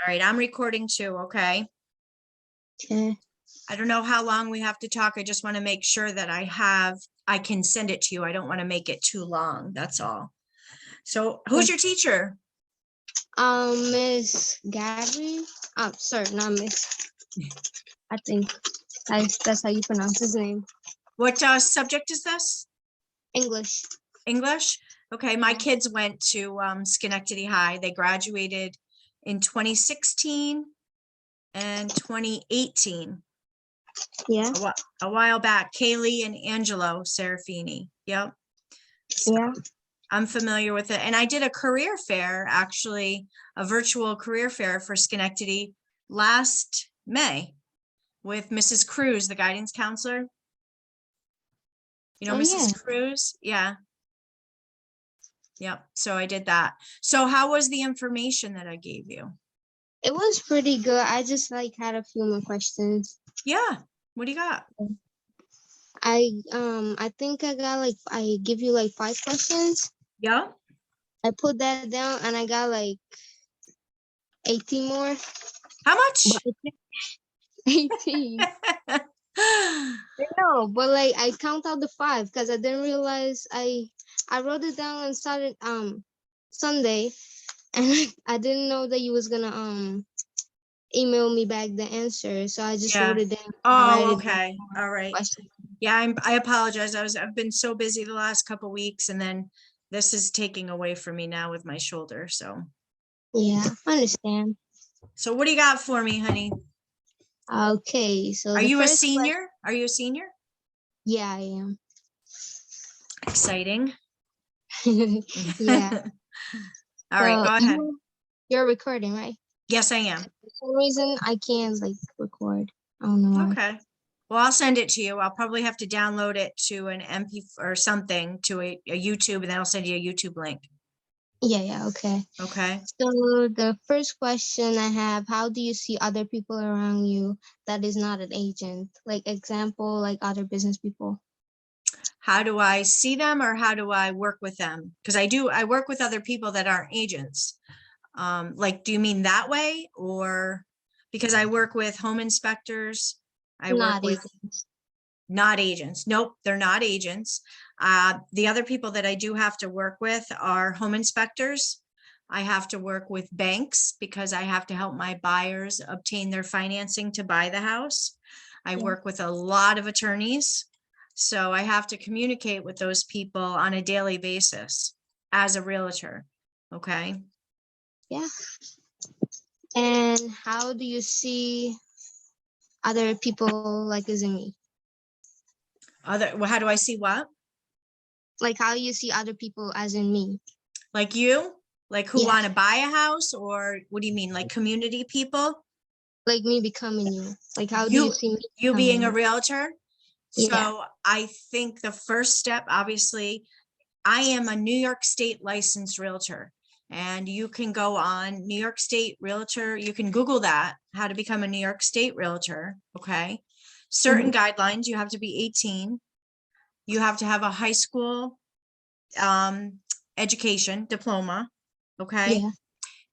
All right, I'm recording too, okay? Okay. I don't know how long we have to talk. I just want to make sure that I can send it to you. I don't want to make it too long. That's all. So who's your teacher? Miss Gabby. Sorry, not Miss. I think that's how you pronounce his name. What subject is this? English. English? Okay, my Yeah. kids went to Schenectady High. They graduated in 2016 and 2018. Yeah. A while back. Kaylee and Angelo Serafini. Yep. So Yeah. I'm familiar with it. And I did a career fair, actually, a virtual career fair for Schenectady last May with Mrs. Cruz, the guidance counselor. You know, Oh, Mrs. yeah. Cruz? Yeah. Yep. So I did that. So how was the information that I gave you? It was pretty good. I just had a few more questions. Yeah. What do you got? I think I give you 5 questions. Yeah. I put that down and I got 18 more. How much? 18. No, but I count out the 5 because I didn't realize I wrote it down and started Sunday, and I didn't know that you was gonna email me back the answer, so I just wrote Yeah. it down. Oh, okay. All right. Question. Yeah, I apologize. I've been so busy the last couple weeks, and then this is taking away from me now with my shoulder. So Yeah, I understand. what do you got for me, honey? Okay, so Are the you a first senior? Are you a senior? yeah, I am. Exciting. Yeah. All right, So go ahead. you're recording, right? Yes, I am. For some reason, I can't record. I don't know why. Okay. Well, I'll send it to you. I'll probably have to download it to an MP or something to a YouTube, and then I'll send you a YouTube link. Yeah, okay. Okay. So the first question I have, how do you see other people around you that is not an agent? Like example, other business people. How do I see them, or how do I work with them? Because I work with other people that aren't agents. Do you mean that way, or because I work with home inspectors? I work Not with agents. not agents. Nope, they're not agents. The other people that I do have to work with are home inspectors. I have to work with banks because I have to help my buyers obtain their financing to buy the house. I Yeah. work with a lot of attorneys. So I have to communicate with those people on a daily basis as a realtor. Okay. Yeah. And how do you see other people as in me? How do I see what? Like how you see other people as in me? Like you? Like who Yeah. want to buy a house, or what do you mean? Like community people? Like me becoming you. Like how do you see me You being a becoming realtor? you? Yeah. So I think the first step, obviously, I am a New York State licensed realtor, and you can go on New York State Realtor. You can Google that, how to become a New York State Realtor. Okay. Certain guidelines, you have to be 18. You have to have a high school education diploma. Okay. Yeah.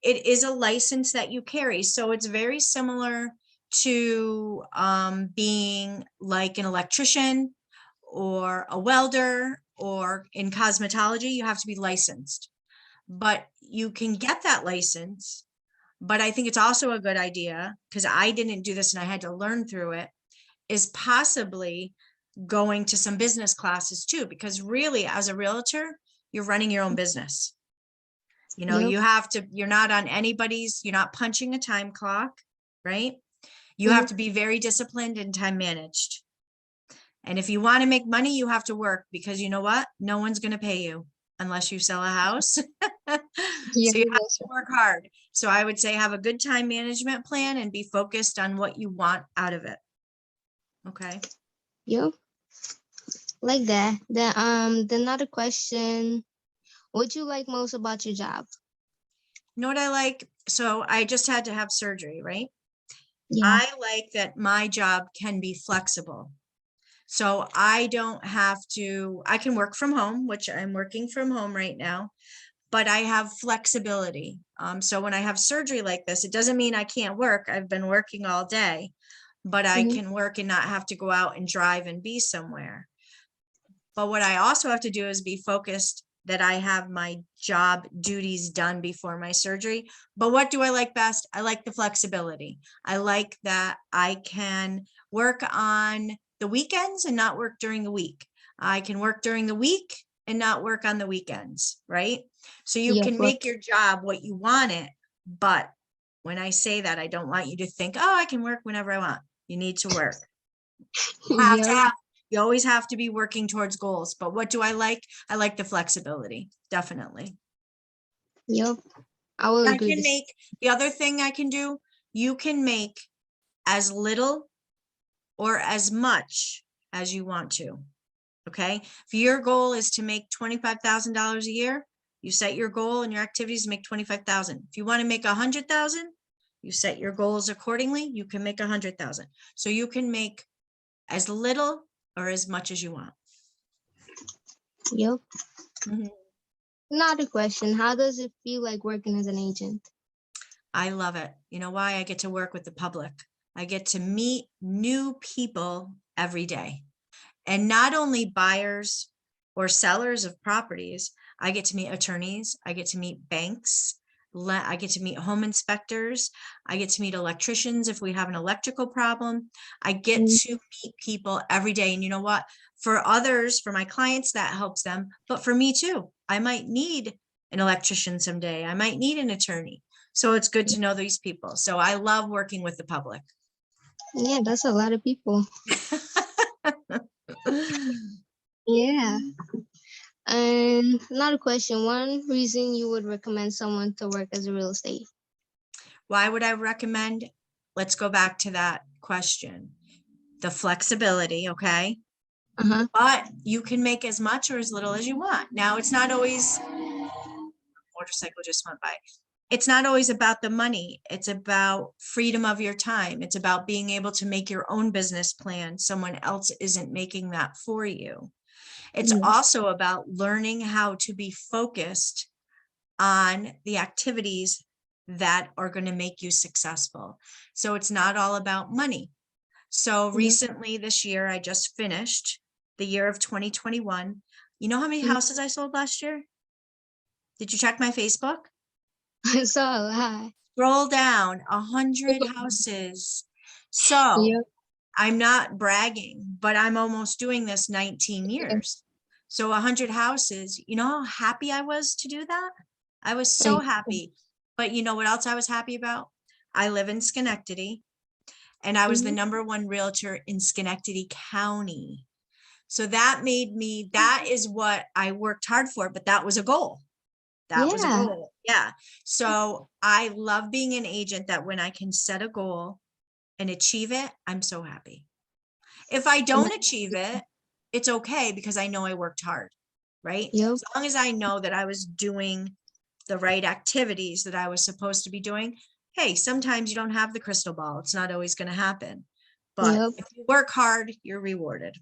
It is a license that you carry. So it's very similar to being like an electrician or a welder, or in cosmetology, you have to be licensed. But you can get that license. But I think it's also a good idea, because I didn't do this and I had to learn through it, is possibly going to some business classes too, because really as a realtor, you're running your own business. You know, Yep. you're not on anybody's, you're not punching a time clock, right? You have to be very disciplined and time managed. And if you want to make money, you have to work, because you know what? No one's going to pay you unless you sell a house. Yeah, So you have that's to work hard. So I would say have a good time management plan and be focused on what you want out of it. Okay. Yep. Like that. Then another question. What you like most about your job? You know what I like? So I just had to have surgery, right? Yeah. I like that my job can be flexible. So I don't have to, I can work from home, which I'm working from home right now. but I have flexibility. So when I have surgery like this, it doesn't mean I can't work. I've been working all day, but I Mhm. can work and not have to go out and drive and be somewhere. But what I also have to do is be focused that I have my job duties done before my surgery. But what do I like best? I like the flexibility. I like that I can work on the weekends and not work during the week. I can work during the week and not work on the weekends, right? So you Yep. can make your job what you want it. But when I say that, I don't want you to think, oh, I can work whenever I want. You need to work. Have to Yep. have, you always have to be working towards goals. But what do I like? I like the flexibility, definitely. Yep. I will I agree can this. make, the other thing I can do, you can make as little or as much as you want to. Okay. If your goal is to make $25,000 a year, you set your goal and your activities to make 25,000. If you want to make 100,000, you set your goals accordingly. You can make 100,000. So you can make as little or as much as you want. Yep. Mhm. Another question. How does it feel like working as an agent? I love it. You know why? I get to work with the public. I get to meet new people every day. And not only buyers or sellers of properties, I get to meet attorneys, I get to meet banks, I get to meet home inspectors, I get to meet electricians if we have an electrical problem. I get Mm. to meet people every day. And you know what? For others, for my clients, that helps them. But for me too, I might need an electrician someday. I might need an attorney. So it's good to know these people. So I love working with the public. Yeah, that's a lot of people. Yeah. And another question. One reason you would recommend someone to work as a real estate? Why would I recommend? Let's go back to that question. The flexibility, okay? Uh-huh. But you can make as much or as little as you want. Now, it's not always, motorcycle just went by. It's not always about the money. It's about freedom of your time. It's about being able to make your own business plan. Someone else isn't making that for you. It's Yes. also about learning how to be focused on the activities that are going to make you successful. So it's not all about money. So Yep. recently this year, I just finished the year of 2021. You know how many Mhm. houses I sold last year? Did you check my Facebook? I saw a lot. Scroll down, 100 houses. So Yep. I'm not bragging, but I'm almost doing this 19 years. So 100 houses, you know how happy I was to do that? I was so I- happy. But you know what else I was happy about? I live in Schenectady and I was the Mhm. #1 realtor in Schenectady County. So that made me, that is what I worked hard for, but that was a goal. That was a Yeah. goal. Yeah. So I love being an agent that when I can set a goal and achieve it, I'm so happy. If I don't achieve it, it's okay because I know I worked hard, right? Yep. As long as I know that I was doing the right activities that I was supposed to be doing. Hey, sometimes you don't have the crystal ball. It's not always going to happen. But Yep. if you work hard, you're rewarded.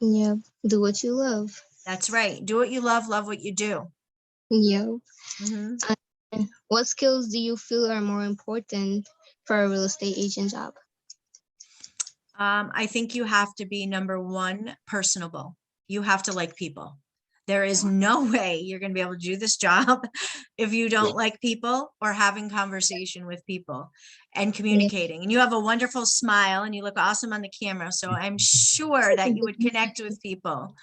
Yep. Do what you love. That's right. Do what you love what you do. Yep. Mhm. What skills do you feel are more important for a real estate agent job? I think you have to be #1 personable. You have to like people. There is no way you're going to be able to do this job if you don't like people or having conversation with people and Yeah. communicating. And you have a wonderful smile and you look awesome on the camera. So I'm sure that you would connect with people.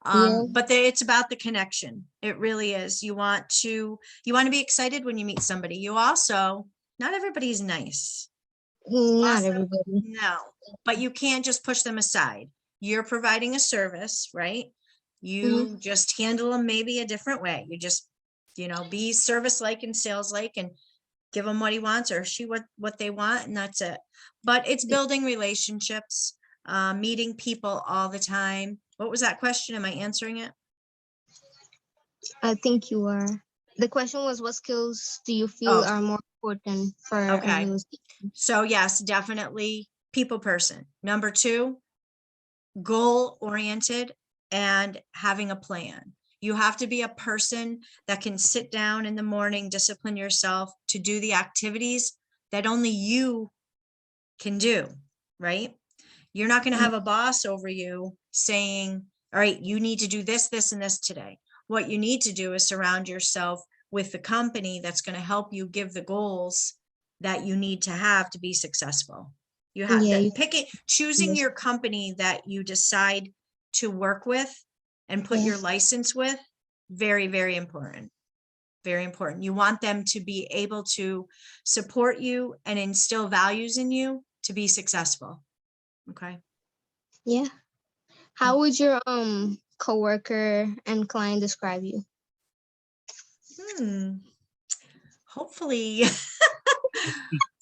Yeah. But it's about the connection. It really is. You want to be excited when you meet somebody. You also, not everybody's nice. Not Awesome. everybody. No, but you can't just push them aside. You're providing a service, right? Hmm. You just handle them maybe a different way. You just, be service-like and sales-like and give them what he wants or she what they want, and that's it. But it's building relationships, meeting people all the time. What was that question? Am I answering it? I think you are. The question was, what skills do you feel Oh, are more important for a okay. real estate? So yes, definitely people person. #2, goal oriented and having a plan. You have to be a person that can sit down in the morning, discipline yourself to do the activities that only you can do, right? You're not going to have a boss over you saying, all right, you need to do this, this, and this today. What you need to do is surround yourself with the company that's going to help you give the goals that you need to have to be successful. You have Yeah, that choosing yes. your company that you decide to work with and put Yeah. your license with, very, very important. Very important. You want them to be able to support you and instill values in you to be successful. Okay. Yeah. How would your coworker and client describe you? Hopefully,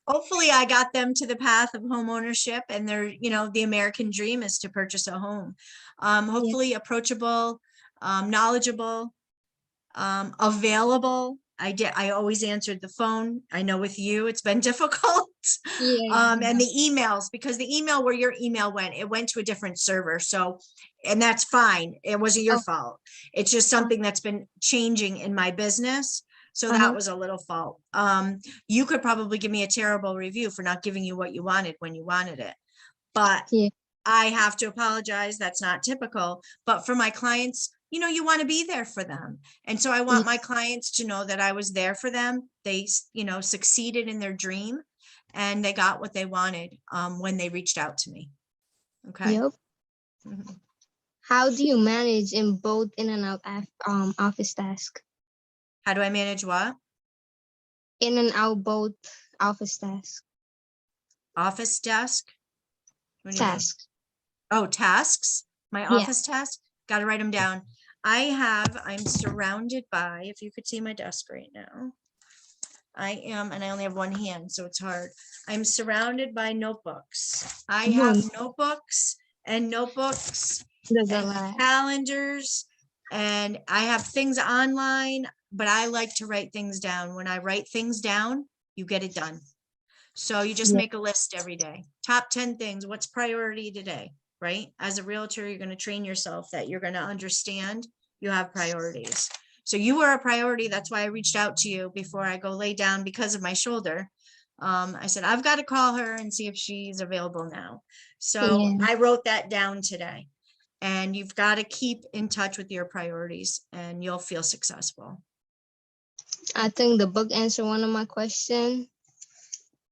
hopefully I got them to the path of home ownership, and they're, the American dream is to purchase a home. Hopefully approachable, knowledgeable, available. I always answered the phone. I know with you, it's been difficult. Yeah. And the emails, because the email where your email went, it went to a different server. So, and that's fine. It wasn't your Oh. fault. It's just something that's been changing in my business. So that was a little fault. You could probably give me a terrible review for not giving you what you wanted when you wanted it. But Yeah. I have to apologize. That's not typical. But for my clients, you want to be there for them. And so I want my clients to know that I was there for them. They, succeeded in their dream and they got what they wanted when they reached out to me. Okay. Yep. Mhm. How do you manage in both in and out office task? How do I manage what? In and out both office task. Office desk? What do you mean? Task. Oh, tasks? My Yeah. office task? Got to write them down. I'm surrounded by, if you could see my desk right now. And I only have one hand, so it's hard. I'm surrounded by notebooks. I have notebooks and notebooks There's a and lot. calendars, and I have things online, but I like to write things down. When I write things down, you get it done. So you just Yeah. make a list every day. Top 10 things. What's priority today, right? As a realtor, you're going to train yourself that you're going to understand you have priorities. So you were a priority. That's why I reached out to you before I go lay down because of my shoulder. I said, I've got to call her and see if she's available now. So Yeah. I wrote that down today. And you've got to keep in touch with your priorities and you'll feel successful. I think the book answered one of my questions.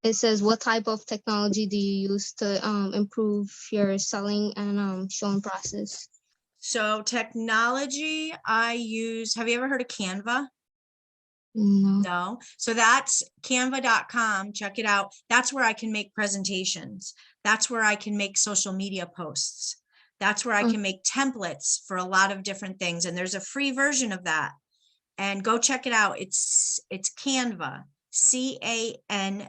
It says, what type of technology do you use to improve your selling and showing process? So technology I use, have you ever heard of Canva? No. No. So that's canva.com. Check it out. That's where I can make presentations. That's where I can make social media posts. That's where I can make templates for a lot of different things. And there's a free version of that. And go check it out. It's Canva, CANVA.com.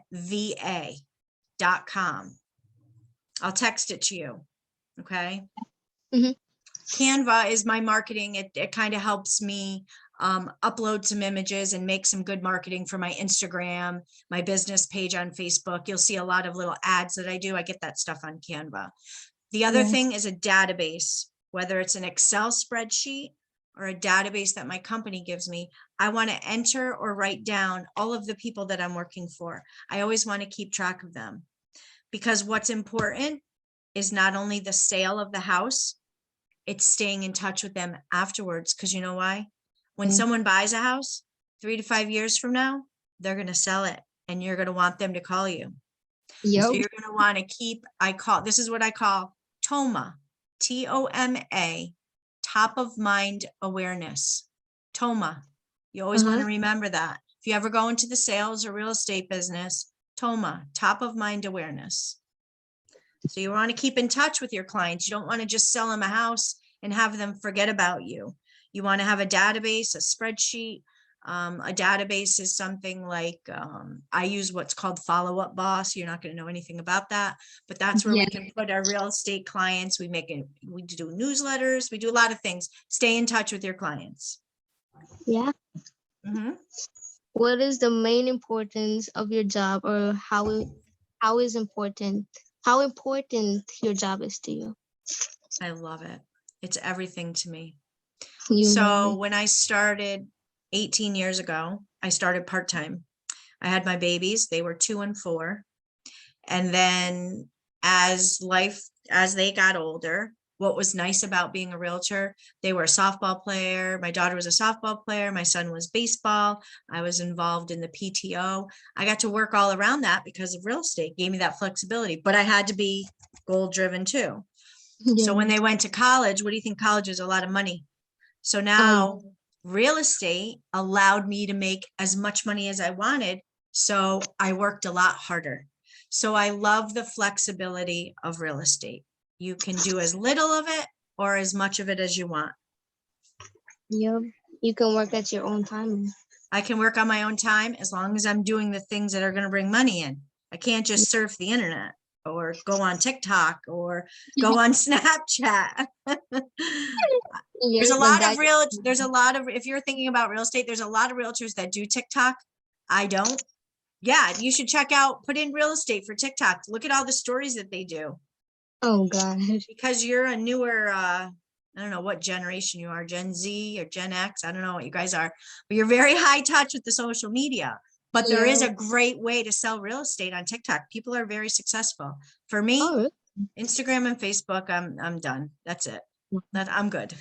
I'll text it to you. Okay. Mhm. Canva is my marketing. It kind of helps me upload some images and make some good marketing for my Instagram, my business page on Facebook. You'll see a lot of little ads that I do. I get that stuff on Canva. The other Yeah. thing is a database, whether it's an Excel spreadsheet or a database that my company gives me. I want to enter or write down all of the people that I'm working for. I always want to keep track of them because what's important is not only the sale of the house, it's staying in touch with them afterwards. Because you know why? When someone buys a house 3 to 5 years from now, they're going to sell it and you're going to want them to call you. Yep. So you're going to want to keep, this is what I call TOMA, TOMA, top of mind awareness. TOMA. You always want to remember that. If you ever go into the sales or real estate business, TOMA, top of mind awareness. So you want to keep in touch with your clients. You don't want to just sell them a house and have them forget about you. You want to have a database, a spreadsheet. A database is something like I use what's called Follow Up Boss. You're not going to know anything about that, but that's where we can put our real estate clients. We do newsletters. We do a lot of things. Stay in touch with your clients. Yeah. Mm-hmm. What is the main importance of your job, or how important your job is to you? I love it. It's everything to me. You So know me. when I started 18 years ago, I started part-time. I had my babies, they were 2 and 4. And then as they got older, what was nice about being a realtor, they were a softball player. My daughter was a softball player. My son was baseball. I was involved in the PTO. I got to work all around that because of real estate, gave me that flexibility, but I had to be goal driven too. So Yeah. when they went to college, what do you think? College is a lot of money. So now real estate allowed me to make as much money as I wanted. So I worked a lot harder. So I love the flexibility of real estate. You can do as little of it or as much of it as you want. Yep. You can work at your own time. I can work on my own time as long as I'm doing the things that are going to bring money in. I can't just surf the internet or go on TikTok or go on Snapchat. You're the guy. There's a lot of, if you're thinking about real estate, there's a lot of realtors that do TikTok. I don't. Yeah, you should check out, put in real estate for TikTok. Look at all the stories that they do. Oh God. Because you're a newer, I don't know what generation you are, Gen Z or Gen X. I don't know what you guys are, but you're very high touch with the social media. But there is Yeah. a great way to sell real estate on TikTok. People are very successful. For me, Oh, really? Instagram and Facebook, I'm done. That's it. I'm good.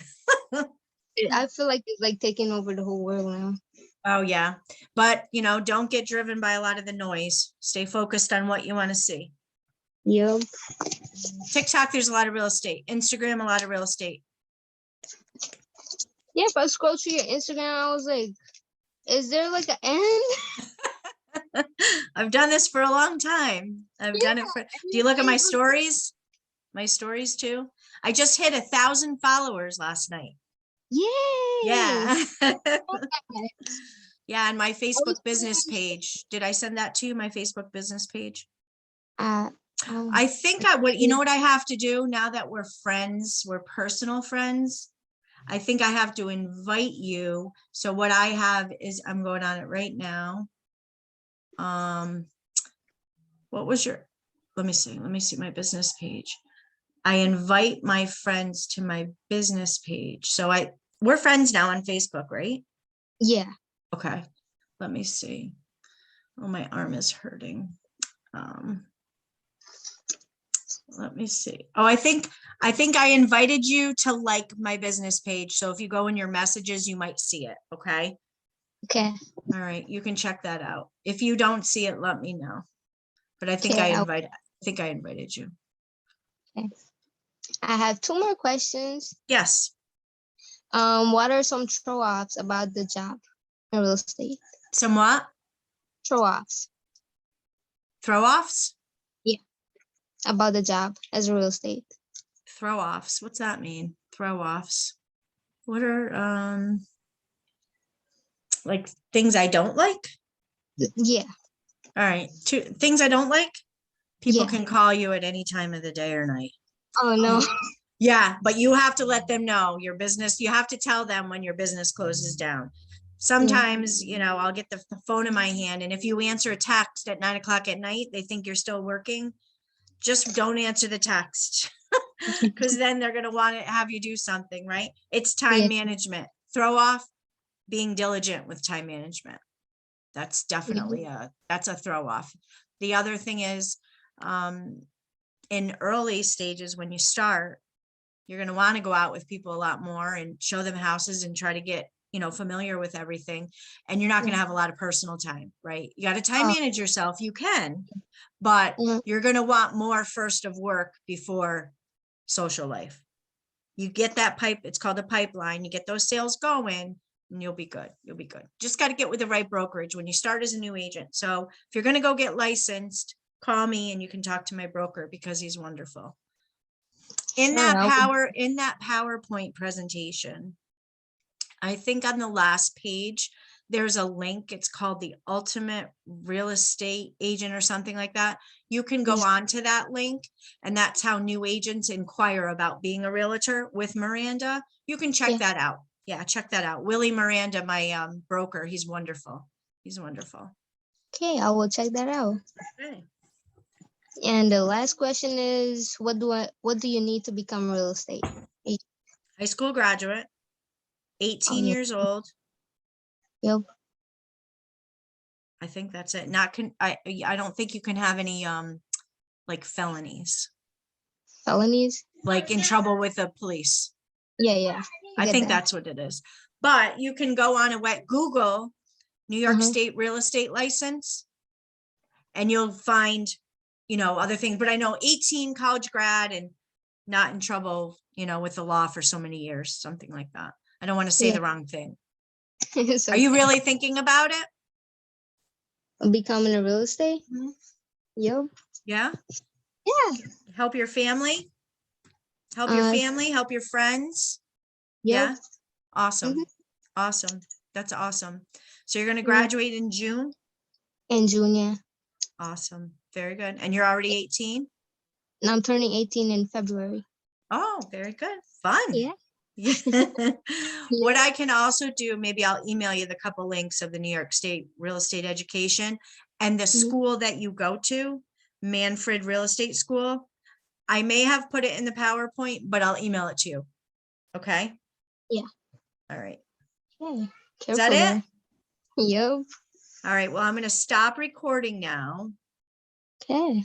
I feel like it's like taking over the whole world now. Oh, yeah. But, don't get driven by a lot of the noise. Stay focused on what you want to see. Yep. TikTok, there's a lot of real estate. Instagram, a lot of real estate. Yeah, if I scroll through your Instagram, I was like, is there like an end? I've done this for a long time. I've done it for, do you look at my stories? My stories too? I just hit 1,000 followers last night. Yay! Yeah. Okay. Yeah, and my I was Facebook business page. Did I send that to you, my Facebook business page? uh, I think you know what I have to do now that we're friends, we're personal friends. I think I have to invite you. So what I have is, I'm going on it right now. What was let me see my business page. I invite my friends to my business page. So we're friends now on Facebook, right? yeah. Okay. Let me see. Oh, my arm is hurting. Let me see. Oh, I think I invited you to like my business page. So if you go in your messages, you might see it. Okay. Okay. All right. You can check that out. If you don't see it, let me know. But I think Okay. I invited you. Okay. I have 2 more questions. Yes. What are some throw-offs about the job in real estate? Somewhat. Throw-offs. Throw-offs? Yeah. About the job as real estate. Throw-offs. What's that mean? Throw-offs. What are like things I don't like? Yeah. All right. Two things I don't like. People Yeah. can call you at any time of the day or night. Oh no. Yeah, but you have to let them know your business. You have to tell them when your business closes down. Sometimes, I'll get the phone in my hand, and if you answer a text at 9 o'clock at night, they think you're still working. Just don't answer the text, because then they're going to want to have you do something, right? It's time Yeah. management. Throw off being diligent with time management. That's definitely that's a throw off. The other thing is, in early stages, when you start, you're going to want to go out with people a lot more and show them houses and try to get, familiar with everything. And you're not going to have a lot of personal time, right? You got to time manage yourself. You can, but you're going to want more first of work before social life. You get that pipe. It's called a pipeline. You get those sales going and you'll be good. You'll be good. Just got to get with the right brokerage when you start as a new agent. So if you're going to go get licensed, call me and you can talk to my broker because he's wonderful. In that PowerPoint presentation, I think on the last page, there's a link. It's called the Ultimate Real Estate Agent or something like that. You can go on to that link, and that's how new agents inquire about being a realtor with Miranda. You can check that out. Yeah, check that out. Willie Miranda, my broker, he's wonderful. He's wonderful. Okay, I will check that out. Okay. And the last question is, what do you need to become a real estate agent? High school graduate. 18 yeah. years old. Yep. I think that's it. I don't think you can have any like felonies, Felonies. like in trouble with the police. Yeah, yeah. I get think that. that's what it is. But you can go on a wet Google New York Uh-huh. State real estate license and you'll find, other things. But I know 18, college grad, and not in trouble, with the law for so many years, something like that. I don't want to say Yeah. the wrong thing. It's Are you okay. really thinking about it? Becoming a real estate? Mhm. Yep. Yeah. Yeah. Help your family, help your family, help your friends. Yep. Yeah. Awesome. Mhm. Awesome. That's awesome. So you're going to Yeah. graduate in June? In June. Awesome. Very good. And you're already 18? And I'm turning 18 in February. Oh, very good. Fun. Yeah. Yeah. What Yeah. I can also do, maybe I'll email you the couple links of the New York State real estate education and the Mhm. school that you go to, Manfred Real Estate School. I may have put it in the PowerPoint, but I'll email it to you. Okay. Yeah. All right. Okay. Is that Careful it? there. Yep. All right. Well, I'm going to stop recording now. Okay.